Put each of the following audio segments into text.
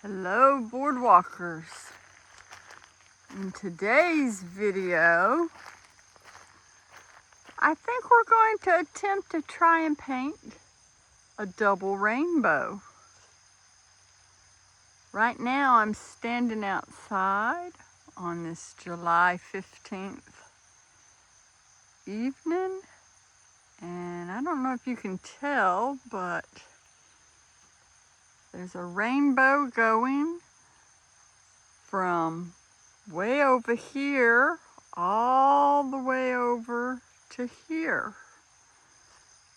Hello boardwalkers. In today's video, I think we're going to attempt to try and paint a double rainbow. Right now I'm standing outside on this July 15th evening, and I don't know if you can tell, but there's a rainbow going from way over here all the way over to here.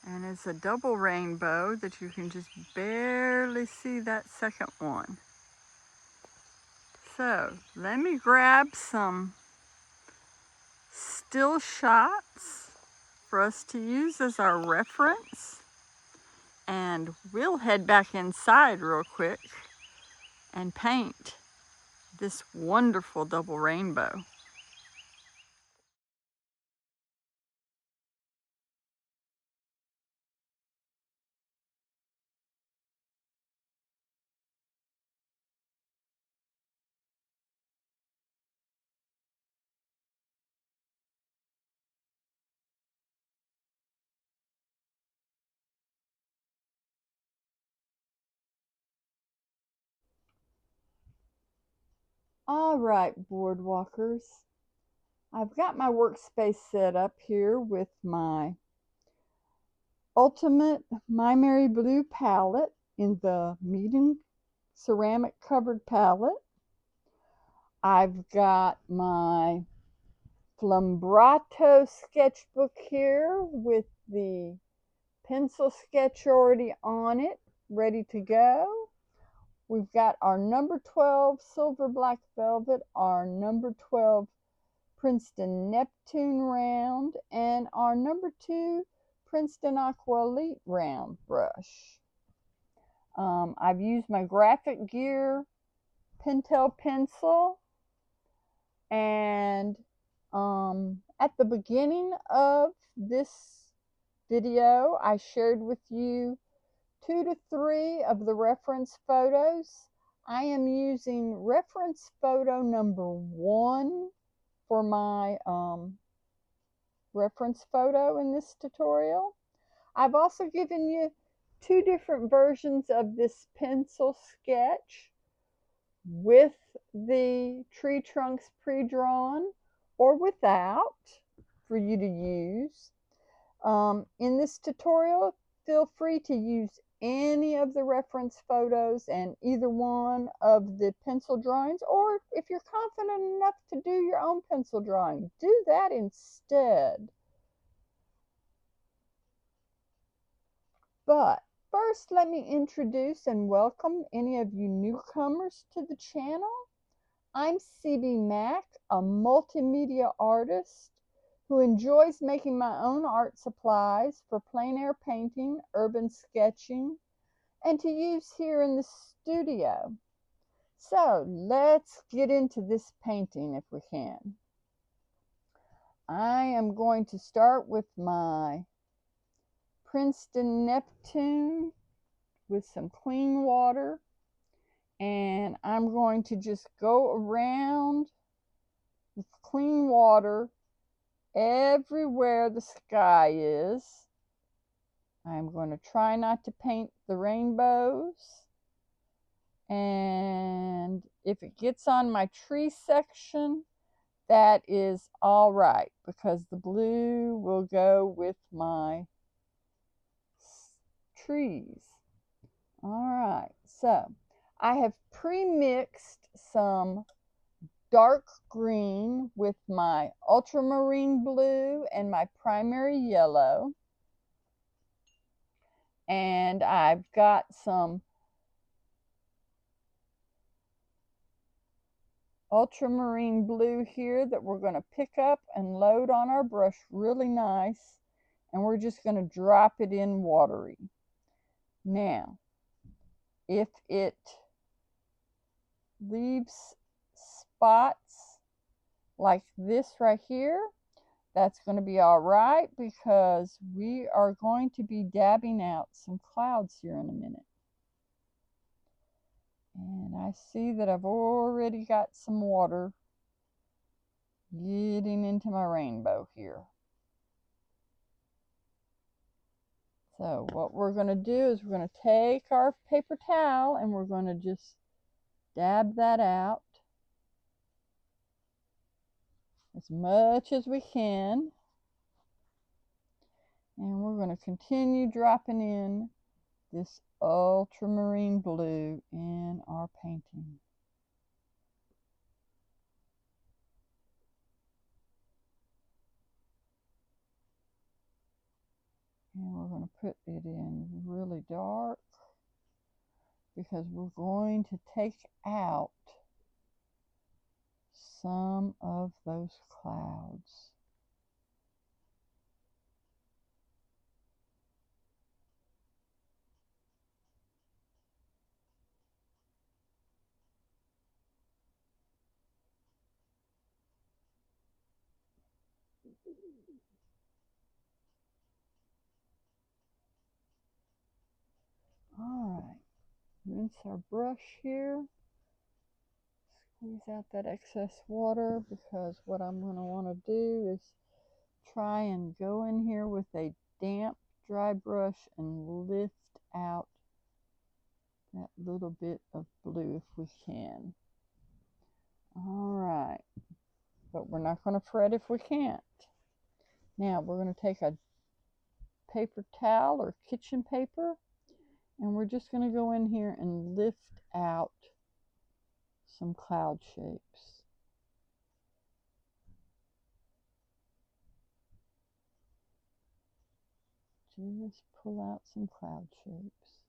And it's a double rainbow that you can just barely see that second one. So let me grab some still shots for us to use as our reference. And we'll head back inside real quick and paint this wonderful double rainbow. All right, boardwalkers. I've got my workspace set up here with my Ultimate MaimeriBlu palette in the medium ceramic covered palette. I've got my FLUNBRATO sketchbook here with the pencil sketch already on it, ready to go. We've got our number 12 silver black velvet, our number 12 Princeton Neptune round, and our number 2 Princeton Aqua Elite round brush. I've used my GraphGear Pentel pencil, and at the beginning of this video I shared with you 2 to 3 of the reference photos. I am using reference photo number 1 for my reference photo in this tutorial. I've also given you 2 different versions of this pencil sketch with the tree trunks pre-drawn or without for you to use. In this tutorial, feel free to use any of the reference photos and either one of the pencil drawings, or if you're confident enough to do your own pencil drawing, do that instead. But first, let me introduce and welcome any of you newcomers to the channel. I'm CB Mac, a multimedia artist who enjoys making my own art supplies for plein air painting, urban sketching, and to use here in the studio. So let's get into this painting if we can. I am going to start with my Princeton Neptune with some clean water, and I'm going to just go around with clean water everywhere the sky is. I'm going to try not to paint the rainbows, and if it gets on my tree section, that is all right, because the blue will go with my trees. All right, so I have pre-mixed some dark green with my ultramarine blue and my primary yellow. And I've got some ultramarine blue here that we're going to pick up and load on our brush really nice. And we're just going to drop it in watery. Now, if it leaves spots like this right here, that's going to be all right, because we are going to be dabbing out some clouds here in a minute. And I see that I've already got some water getting into my rainbow here. So what we're going to do is we're going to take our paper towel and we're going to just dab that out as much as we can. And we're going to continue dropping in this ultramarine blue in our painting. And we're going to put it in really dark because we're going to take out some of those clouds. All right, rinse our brush here. Squeeze out that excess water because what I'm going to want to do is try and go in here with a damp dry brush and lift out that little bit of blue if we can. All right, but we're not going to fret if we can't. Now we're going to take a paper towel or kitchen paper and we're just going to go in here and lift out some cloud shapes. Just pull out some cloud shapes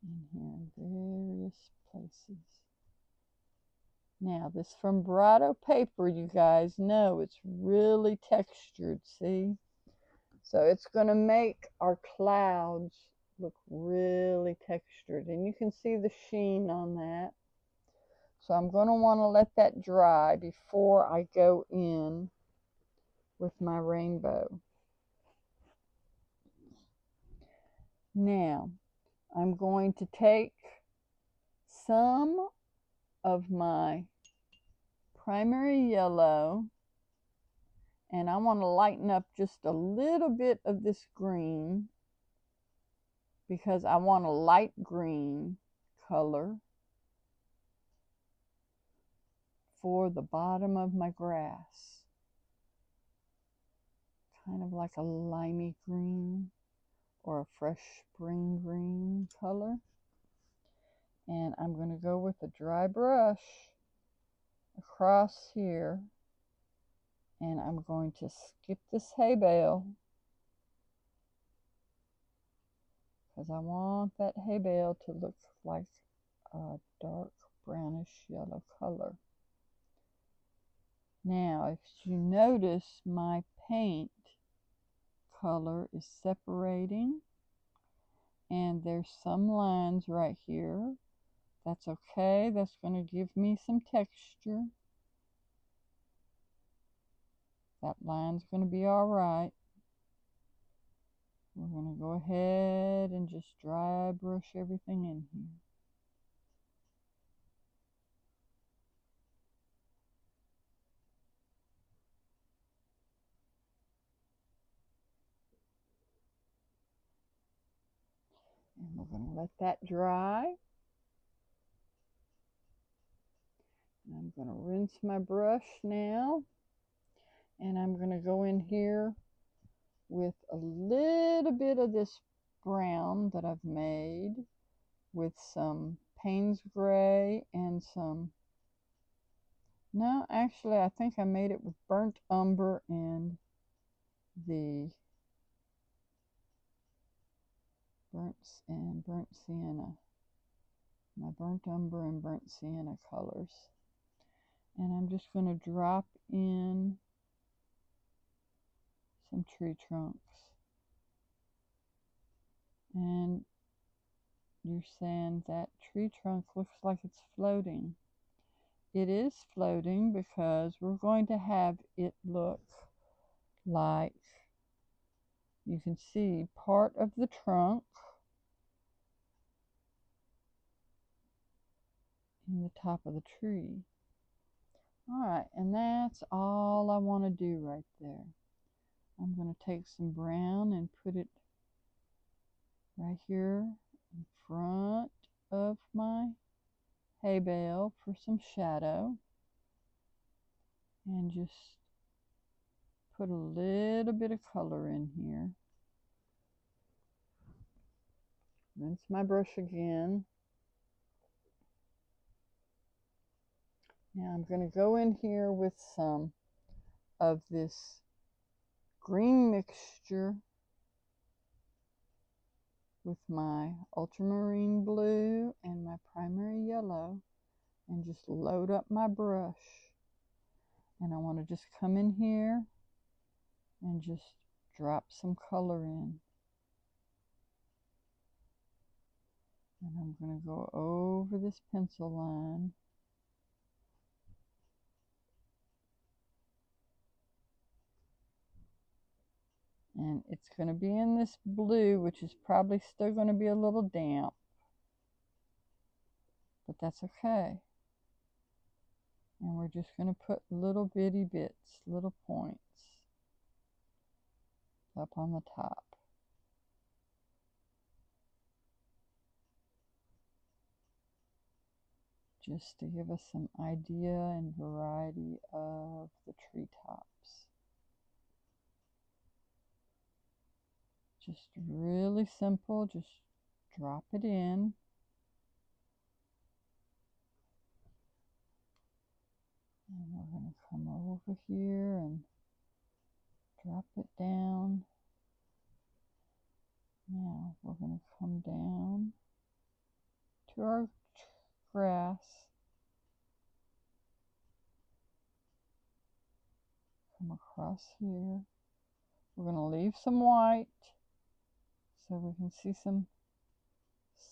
in here in various places. Now this FLUNBRATO paper, you guys know it's really textured, see? So it's going to make our clouds look really textured, and you can see the sheen on that. So I'm going to want to let that dry before I go in with my rainbow. Now I'm going to take some of my primary yellow and I want to lighten up just a little bit of this green because I want a light green color for the bottom of my grass. Kind of like a limey green or a fresh spring green color. And I'm going to go with a dry brush across here and I'm going to skip this hay bale because I want that hay bale to look like a dark brownish yellow color. Now, if you notice, my paint color is separating and there's some lines right here. That's okay. That's going to give me some texture. That line's going to be all right. We're going to go ahead and just dry brush everything in here. And we're going to let that dry. And I'm going to rinse my brush now. And I'm going to go in here with a little bit of this brown that I've made with some Payne's gray and some, no, actually I think I made it with burnt umber and the burnt sienna, my burnt umber and burnt sienna colors. And I'm just going to drop in some tree trunks. And you're saying that tree trunk looks like it's floating. It is floating because we're going to have it look like, you can see part of the trunk in the top of the tree. Alright, and that's all I want to do right there. I'm going to take some brown and put it right here in front of my hay bale for some shadow. And just put a little bit of color in here. Rinse my brush again. Now I'm going to go in here with some of this green mixture with my ultramarine blue and my primary yellow and just load up my brush. And I want to just come in here and just drop some color in. And I'm going to go over this pencil line. And it's going to be in this blue, which is probably still going to be a little damp. But that's okay. And we're just going to put little bitty bits, little points up on the top. Just to give us some idea and variety of the treetops. Just really simple, just drop it in. And we're going to come over here and drop it down. Now we're going to come down to our grass. Come across here. We're going to leave some white so we can see some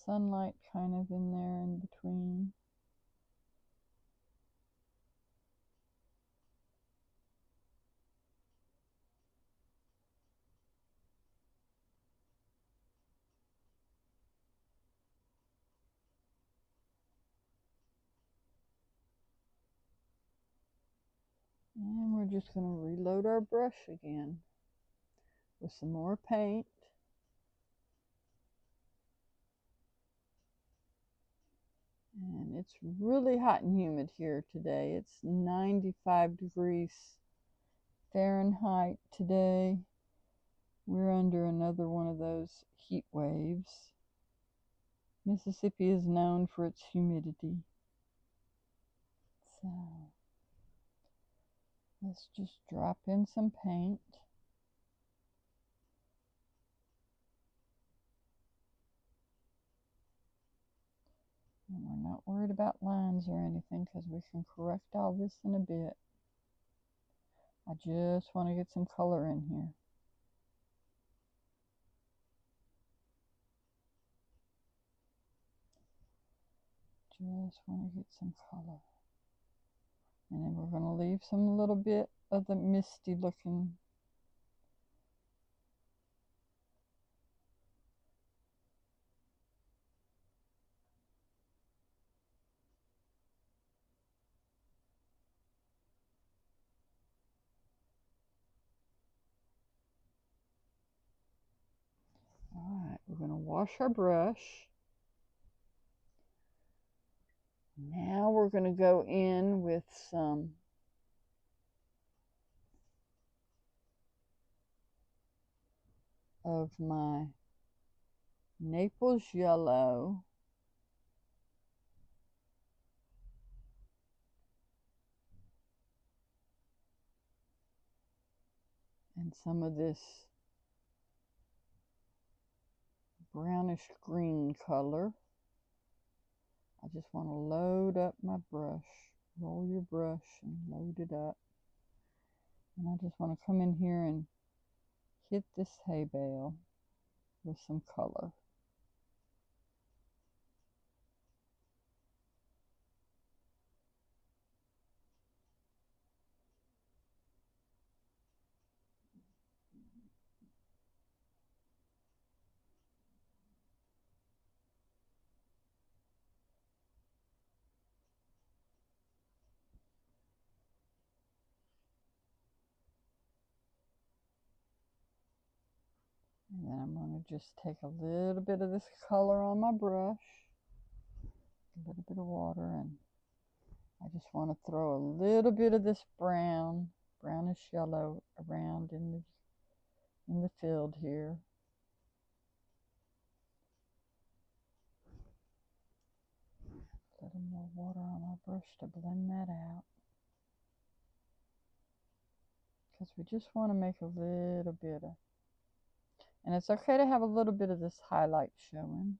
sunlight kind of in there in between. And we're just going to reload our brush again with some more paint. And it's really hot and humid here today. It's 95 degrees Fahrenheit today. We're under another one of those heat waves. Mississippi is known for its humidity. So let's just drop in some paint. And we're not worried about lines or anything because we can correct all this in a bit. I just want to get some color in here. Just want to get some color. And then we're going to leave some little bit of the misty looking. Alright, we're going to wash our brush. Now we're going to go in with some of my Naples yellow. And some of this brownish green color. I just want to load up my brush. Roll your brush and load it up. And I just want to come in here and hit this hay bale with some color. And then I'm going to just take a little bit of this color on my brush, a little bit of water, and I just want to throw a little bit of this brownish yellow around in the field here. A little more water on my brush to blend that out. Because we just want to make a little bit of, and it's okay to have a little bit of this highlight showing.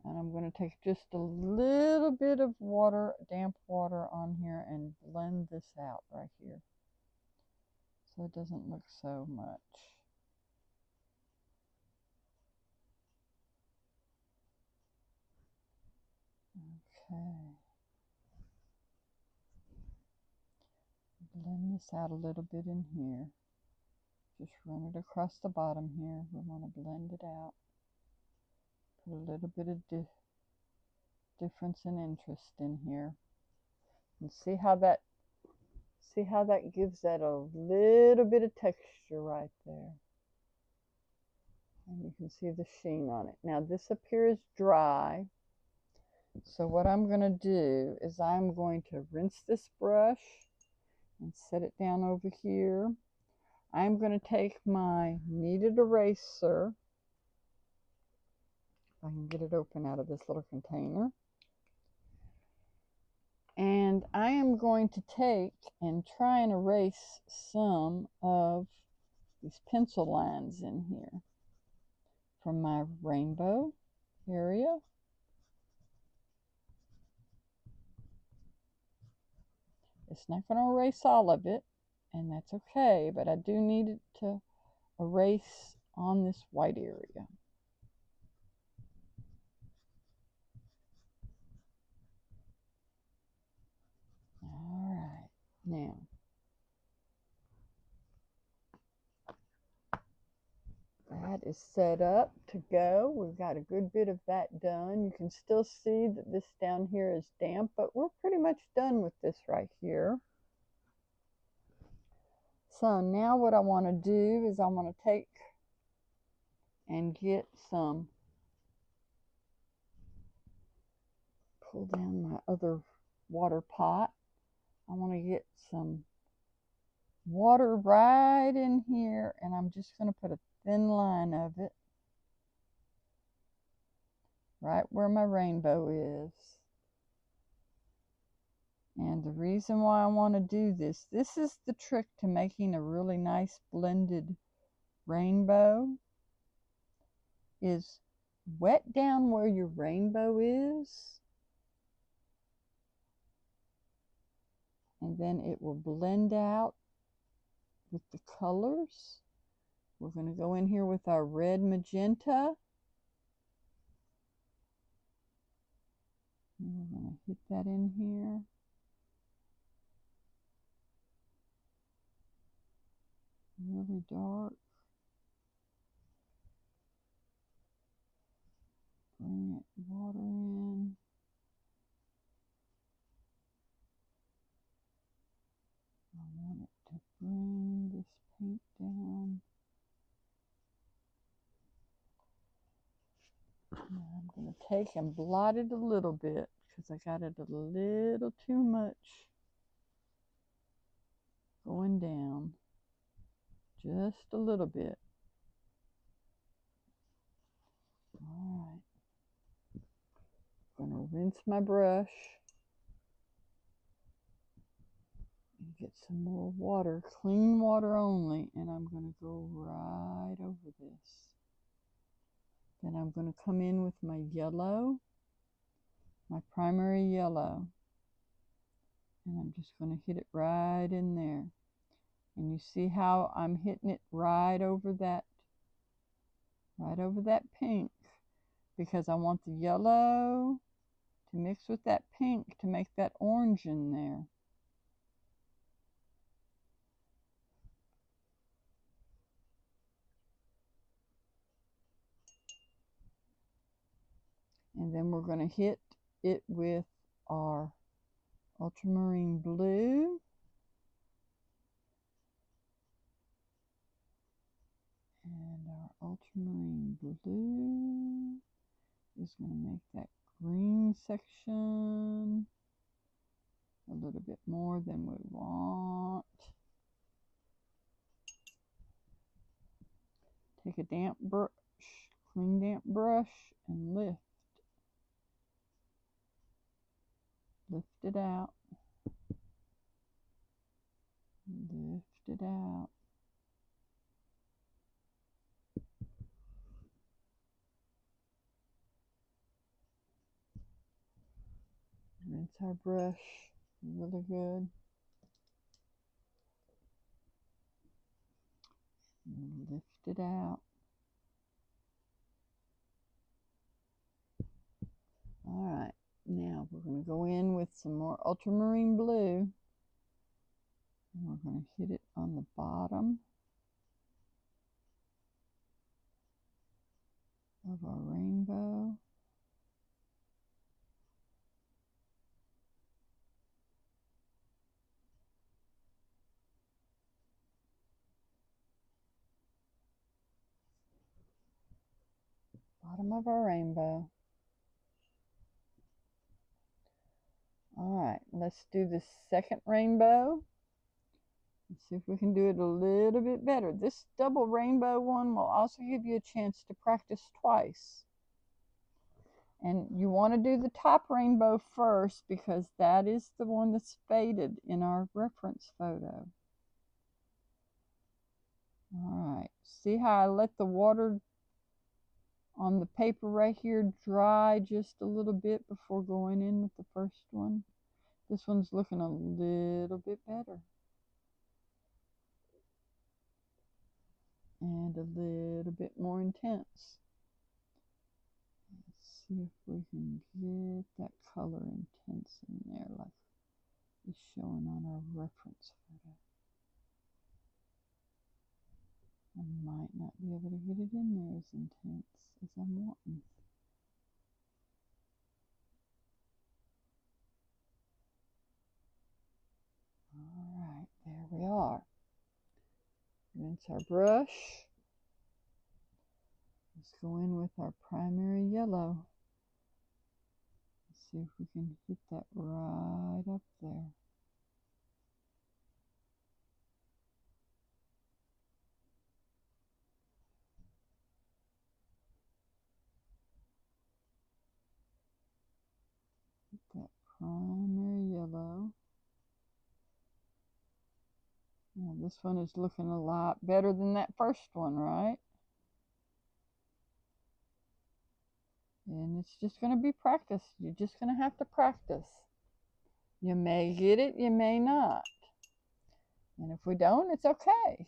And I'm going to take just a little bit of water, damp water on here, and blend this out right here, so it doesn't look so much. Okay. Blend this out a little bit in here. Just run it across the bottom here. We want to blend it out. Put a little bit of difference in interest in here. And see how that gives that a little bit of texture right there. And you can see the sheen on it. Now this appears dry. So what I'm going to do is I'm going to rinse this brush and set it down over here. I'm going to take my kneaded eraser, if I can get it open out of this little container, and I am going to take and try and erase some of these pencil lines in here from my rainbow area. It's not going to erase all of it, and that's okay, but I do need it to erase on this white area. All right, now that is set up to go. We've got a good bit of that done. You can still see that this down here is damp, but we're pretty much done with this right here. So now what I want to do is I want to take and get some, pull down my other water pot. I want to get some water right in here, and I'm just going to put a thin line of it right where my rainbow is. And the reason why I want to do this is the trick to making a really nice blended rainbow, is wet down where your rainbow is, and then it will blend out with the colors. We're going to go in here with our red magenta. And we're going to hit that in here. Really dark. Bring it water in. I want it to bring this paint down. Now I'm going to take and blot it a little bit because I got it a little too much going down. Just a little bit. All right. I'm going to rinse my brush and get some more water, clean water only, and I'm going to go right over this. Then I'm going to come in with my yellow, my primary yellow, and I'm just going to hit it right in there. And you see how I'm hitting it right over that pink, because I want the yellow to mix with that pink to make that orange in there. And then we're going to hit it with our ultramarine blue. And ultramarine blue is going to make that green section a little bit more than we want. Take a damp brush, clean damp brush, and lift it out, lift it out. Rinse our brush really good. Lift it out. All right, now we're going to go in with some more ultramarine blue. And we're going to hit it on the bottom of our rainbow. Bottom of our rainbow. All right, let's do the second rainbow. Let's see if we can do it a little bit better. This double rainbow one will also give you a chance to practice twice. And you want to do the top rainbow first because that is the one that's faded in our reference photo. All right, see how I let the water on the paper right here dry just a little bit before going in with the first one? This one's looking a little bit better. And a little bit more intense. Let's see if we can get that color intense in there like it's showing on our reference photo. I might not be able to get it in there as intense as I'm wanting. Alright, there we are. Rinse our brush. Let's go in with our primary yellow. Let's see if we can hit that right up there. Hit that primary yellow. Now this one is looking a lot better than that first one, right? And it's just going to be practice. You're just going to have to practice. You may get it, you may not. And if we don't, it's okay,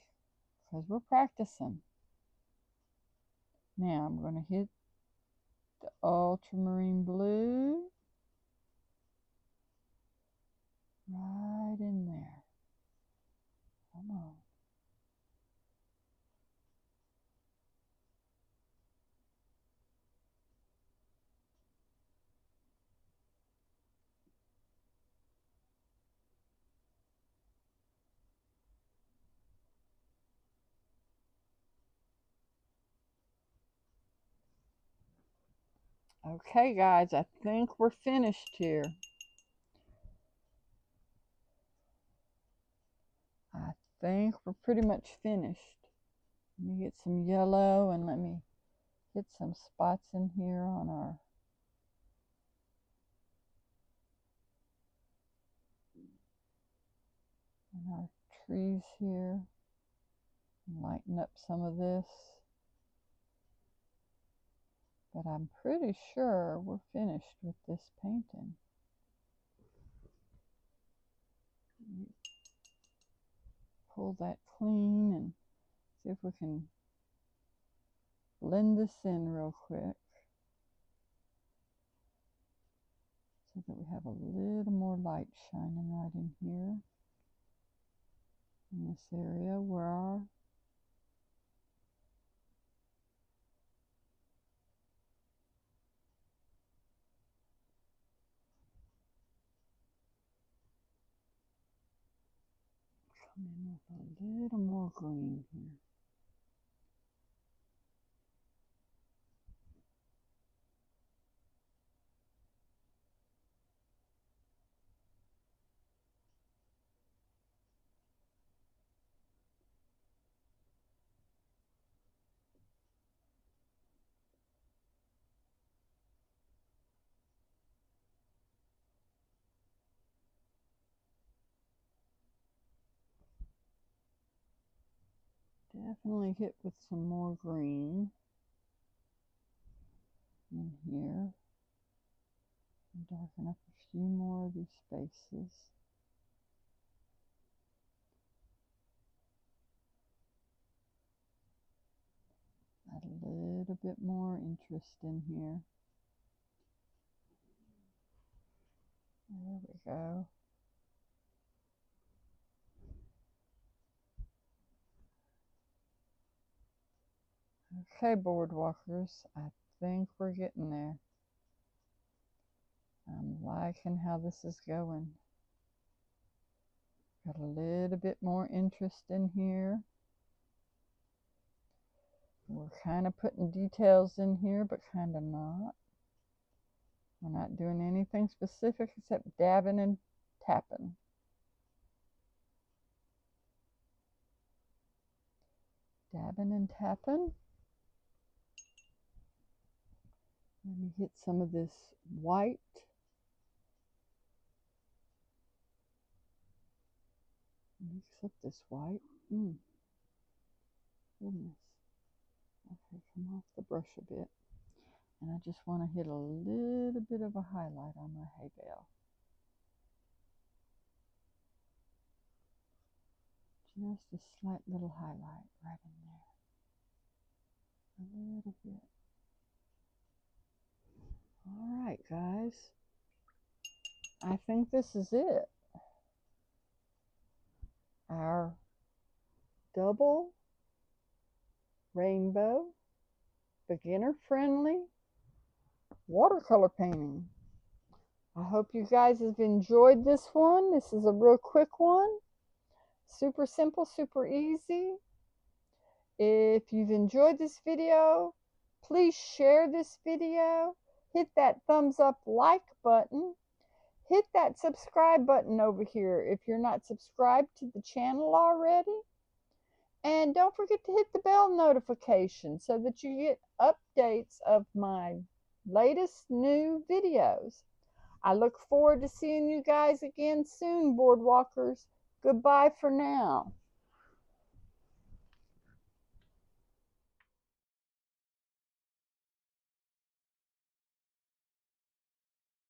because we're practicing. Now I'm going to hit the ultramarine blue right in there. Come on. Okay, guys, I think we're finished here. I think we're pretty much finished. Let me get some yellow and let me hit some spots in here on our trees here. Lighten up some of this. But I'm pretty sure we're finished with this painting. Pull that clean and see if we can blend this in real quick so that we have a little more light shining right in here in this area where our come in with a little more green here. Definitely hit with some more green in here. And darken up a few more of these spaces. Add a little bit more interest in here. There we go. Okay, boardwalkers, I think we're getting there. I'm liking how this is going. Got a little bit more interest in here. We're kind of putting details in here, but kind of not. We're not doing anything specific except dabbing and tapping. Dabbing and tapping. Let me get some of this white. Mix up this white. Goodness. Okay, come off the brush a bit. And I just want to hit a little bit of a highlight on my hay bale. Just a slight little highlight right in there. A little bit. All right, guys. I think this is it. Our double rainbow, beginner-friendly watercolor painting. I hope you guys have enjoyed this one. This is a real quick one. Super simple, super easy. If you've enjoyed this video, please share this video. Hit that thumbs up like button. Hit that subscribe button over here if you're not subscribed to the channel already. And don't forget to hit the bell notification so that you get updates of my latest new videos. I look forward to seeing you guys again soon, boardwalkers. Goodbye for now.